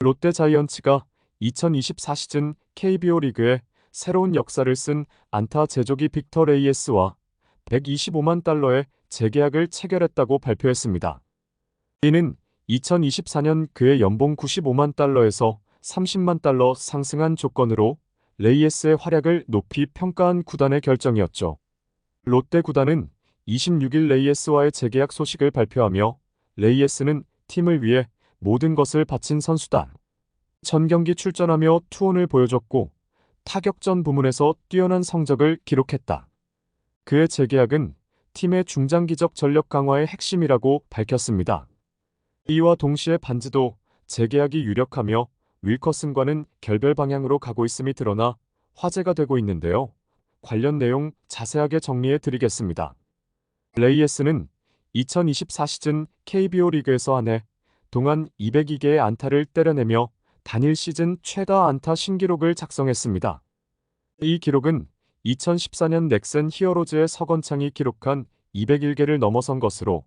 롯데 자이언츠가 2024 시즌 KBO 리그에 새로운 역사를 쓴 안타 제조기 빅터 레이에스와 125만 달러의 재계약을 체결했다고 발표했습니다. 이는 2024년 그의 연봉 95만 달러에서 30만 달러 상승한 조건으로 레이에스의 활약을 높이 평가한 구단의 결정이었죠. 롯데 구단은 26일 레이에스와의 재계약 소식을 발표하며 레이에스는 팀을 위해 모든 것을 바친 선수다. 전 경기 출전하며 투혼을 보여줬고 타격전 부문에서 뛰어난 성적을 기록했다. 그의 재계약은 팀의 중장기적 전력 강화의 핵심이라고 밝혔습니다. 이와 동시에 반지도 재계약이 유력하며 윌커슨과는 결별 방향으로 가고 있음이 드러나 화제가 되고 있는데요. 관련 내용 자세하게 정리해 드리겠습니다. 레이에스는 2024 시즌 KBO 리그에서 한 해 동안 202개의 안타를 때려내며 단일 시즌 최다 안타 신기록을 작성했습니다. 이 기록은 2014년 넥센 히어로즈의 서건창이 기록한 201개를 넘어선 것으로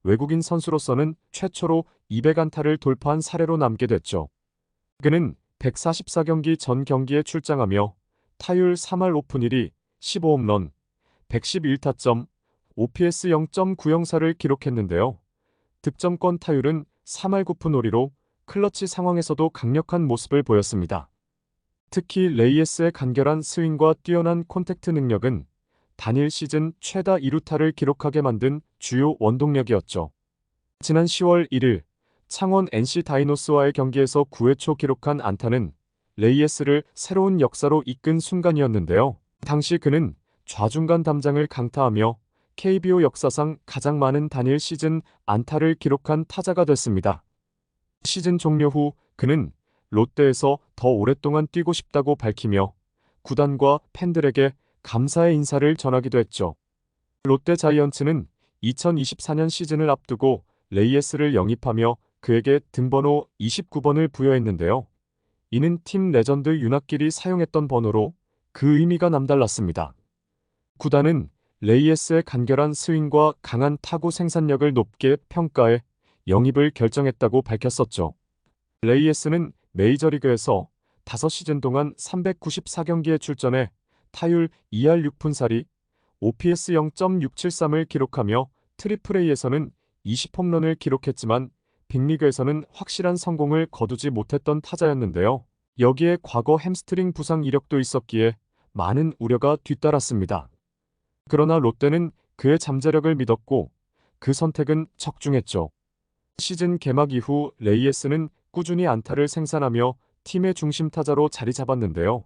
외국인 선수로서는 최초로 200안타를 돌파한 사례로 남게 됐죠. 그는 144경기 전 경기에 출장하며 타율 3할 5푼 1리, 15홈런, 111타점, OPS 0.904를 기록했는데요. 득점권 타율은 3할 9푼 5리로 클러치 상황에서도 강력한 모습을 보였습니다. 특히 레이에스의 간결한 스윙과 뛰어난 콘택트 능력은 단일 시즌 최다 2루타를 기록하게 만든 주요 원동력이었죠. 지난 10월 1일 창원 NC 다이노스와의 경기에서 9회 초 기록한 안타는 레이에스를 새로운 역사로 이끈 순간이었는데요. 당시 그는 좌중간 담장을 강타하며 KBO 역사상 가장 많은 단일 시즌 안타를 기록한 타자가 됐습니다. 시즌 종료 후 그는 롯데에서 더 오랫동안 뛰고 싶다고 밝히며 구단과 팬들에게 감사의 인사를 전하기도 했죠. 롯데 자이언츠는 2024년 시즌을 앞두고 레이에스를 영입하며 그에게 등번호 29번을 부여했는데요. 이는 팀 레전드 윤학길이 사용했던 번호로 그 의미가 남달랐습니다. 구단은 레이에스의 간결한 스윙과 강한 타구 생산력을 높게 평가해 영입을 결정했다고 밝혔었죠. 레이에스는 메이저리그에서 5시즌 동안 394경기에 출전해 타율 2할 6푼 4리, OPS 0.673을 기록하며 트리플A에서는 20홈런을 기록했지만 빅리그에서는 확실한 성공을 거두지 못했던 타자였는데요. 여기에 과거 햄스트링 부상 이력도 있었기에 많은 우려가 뒤따랐습니다. 그러나 롯데는 그의 잠재력을 믿었고 그 선택은 적중했죠. 시즌 개막 이후 레이에스는 꾸준히 안타를 생산하며 팀의 중심 타자로 자리 잡았는데요.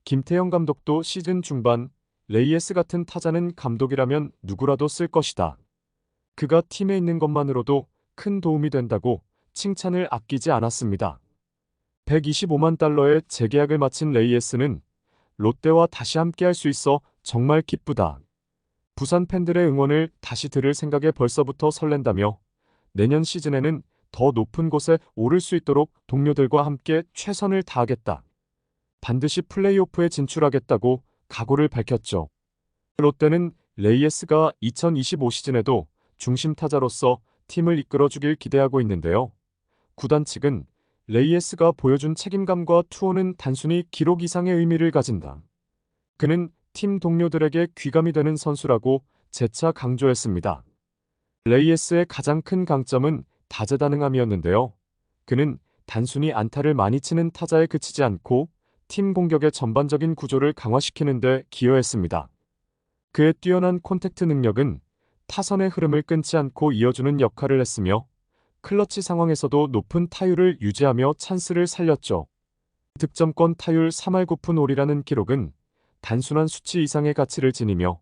김태형 감독도 시즌 중반 레이에스 같은 타자는 감독이라면 누구라도 쓸 것이다. 그가 팀에 있는 것만으로도 큰 도움이 된다고 칭찬을 아끼지 않았습니다. 125만 달러의 재계약을 마친 레이에스는 롯데와 다시 함께할 수 있어 정말 기쁘다. 부산 팬들의 응원을 다시 들을 생각에 벌써부터 설렌다며 내년 시즌에는 더 높은 곳에 오를 수 있도록 동료들과 함께 최선을 다하겠다. 반드시 플레이오프에 진출하겠다고 각오를 밝혔죠. 롯데는 레이에스가 2025 시즌에도 중심 타자로서 팀을 이끌어주길 기대하고 있는데요. 구단 측은 레이에스가 보여준 책임감과 투혼은 단순히 기록 이상의 의미를 가진다. 그는 팀 동료들에게 귀감이 되는 선수라고 재차 강조했습니다. 레이에스의 가장 큰 강점은 다재다능함이었는데요. 그는 단순히 안타를 많이 치는 타자에 그치지 않고 팀 공격의 전반적인 구조를 강화시키는 데 기여했습니다. 그의 뛰어난 콘택트 능력은 타선의 흐름을 끊지 않고 이어주는 역할을 했으며 클러치 상황에서도 높은 타율을 유지하며 찬스를 살렸죠. 득점권 타율 3할 9푼 5리라는 기록은 단순한 수치 이상의 가치를 지니며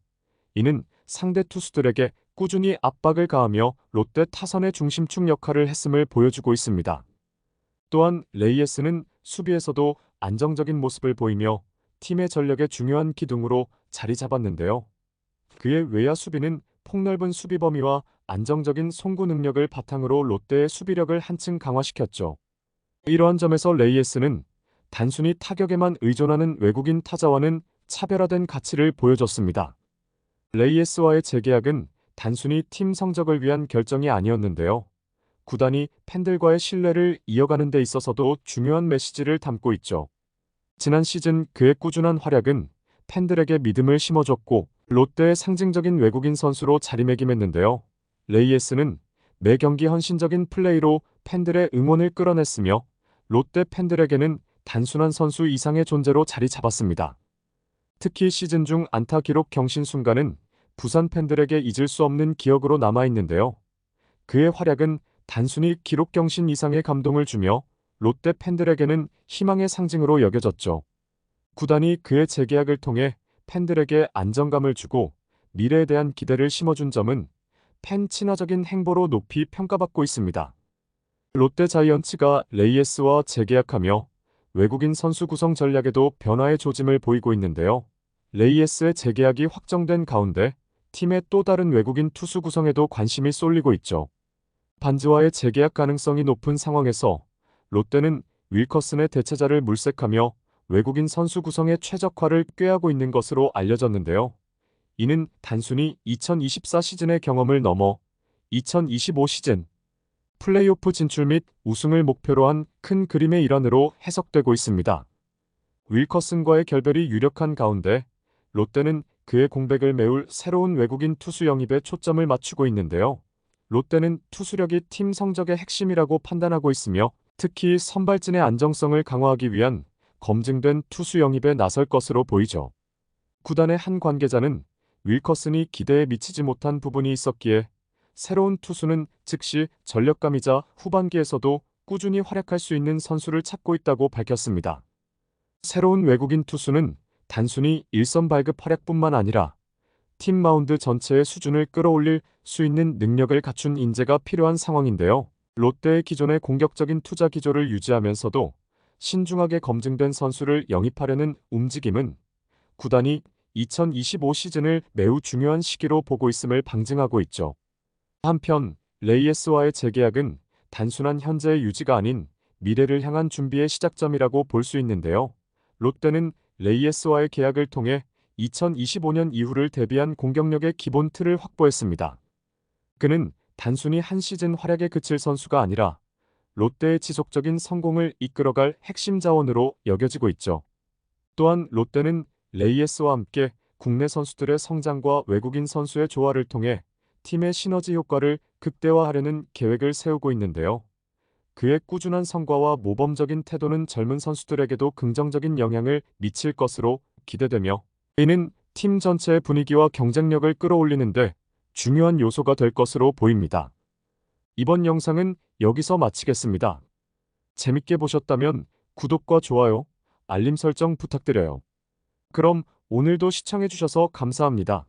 이는 상대 투수들에게 꾸준히 압박을 가하며 롯데 타선의 중심축 역할을 했음을 보여주고 있습니다. 또한 레이에스는 수비에서도 안정적인 모습을 보이며 팀의 전력의 중요한 기둥으로 자리 잡았는데요. 그의 외야 수비는 폭넓은 수비 범위와 안정적인 송구 능력을 바탕으로 롯데의 수비력을 한층 강화시켰죠. 이러한 점에서 레이에스는 단순히 타격에만 의존하는 외국인 타자와는 차별화된 가치를 보여줬습니다. 레이에스와의 재계약은 단순히 팀 성적을 위한 결정이 아니었는데요. 구단이 팬들과의 신뢰를 이어가는 데 있어서도 중요한 메시지를 담고 있죠. 지난 시즌 그의 꾸준한 활약은 팬들에게 믿음을 심어줬고 롯데의 상징적인 외국인 선수로 자리매김했는데요. 레이에스는 매 경기 헌신적인 플레이로 팬들의 응원을 끌어냈으며 롯데 팬들에게는 단순한 선수 이상의 존재로 자리 잡았습니다. 특히 시즌 중 안타 기록 경신 순간은 부산 팬들에게 잊을 수 없는 기억으로 남아있는데요. 그의 활약은 단순히 기록 경신 이상의 감동을 주며 롯데 팬들에게는 희망의 상징으로 여겨졌죠. 구단이 그의 재계약을 통해 팬들에게 안정감을 주고 미래에 대한 기대를 심어준 점은 팬 친화적인 행보로 높이 평가받고 있습니다. 롯데 자이언츠가 레이에스와 재계약하며 외국인 선수 구성 전략에도 변화의 조짐을 보이고 있는데요. 레이에스의 재계약이 확정된 가운데 팀의 또 다른 외국인 투수 구성에도 관심이 쏠리고 있죠. 반지와의 재계약 가능성이 높은 상황에서 롯데는 윌커슨의 대체자를 물색하며 외국인 선수 구성의 최적화를 꾀하고 있는 것으로 알려졌는데요. 이는 단순히 2024 시즌의 경험을 넘어 2025 시즌 플레이오프 진출 및 우승을 목표로 한 큰 그림의 일환으로 해석되고 있습니다. 윌커슨과의 결별이 유력한 가운데 롯데는 그의 공백을 메울 새로운 외국인 투수 영입에 초점을 맞추고 있는데요. 롯데는 투수력이 팀 성적의 핵심이라고 판단하고 있으며 특히 선발진의 안정성을 강화하기 위한 검증된 투수 영입에 나설 것으로 보이죠. 구단의 한 관계자는 윌커슨이 기대에 미치지 못한 부분이 있었기에 새로운 투수는 즉시 전력감이자 후반기에서도 꾸준히 활약할 수 있는 선수를 찾고 있다고 밝혔습니다. 새로운 외국인 투수는 단순히 일선 발급 활약뿐만 아니라 팀 마운드 전체의 수준을 끌어올릴 수 있는 능력을 갖춘 인재가 필요한 상황인데요. 롯데의 기존의 공격적인 투자 기조를 유지하면서도 신중하게 검증된 선수를 영입하려는 움직임은 구단이 2025 시즌을 매우 중요한 시기로 보고 있음을 방증하고 있죠. 한편 레이에스와의 재계약은 단순한 현재의 유지가 아닌 미래를 향한 준비의 시작점이라고 볼 수 있는데요. 롯데는 레이에스와의 계약을 통해 2025년 이후를 대비한 공격력의 기본 틀을 확보했습니다. 그는 단순히 한 시즌 활약에 그칠 선수가 아니라 롯데의 지속적인 성공을 이끌어갈 핵심 자원으로 여겨지고 있죠. 또한 롯데는 레이에스와 함께 국내 선수들의 성장과 외국인 선수의 조화를 통해 팀의 시너지 효과를 극대화하려는 계획을 세우고 있는데요. 그의 꾸준한 성과와 모범적인 태도는 젊은 선수들에게도 긍정적인 영향을 미칠 것으로 기대되며 이는 팀 전체의 분위기와 경쟁력을 끌어올리는데 중요한 요소가 될 것으로 보입니다. 이번 영상은 여기서 마치겠습니다. 재밌게 보셨다면 구독과 좋아요, 알림 설정 부탁드려요. 그럼 오늘도 시청해주셔서 감사합니다.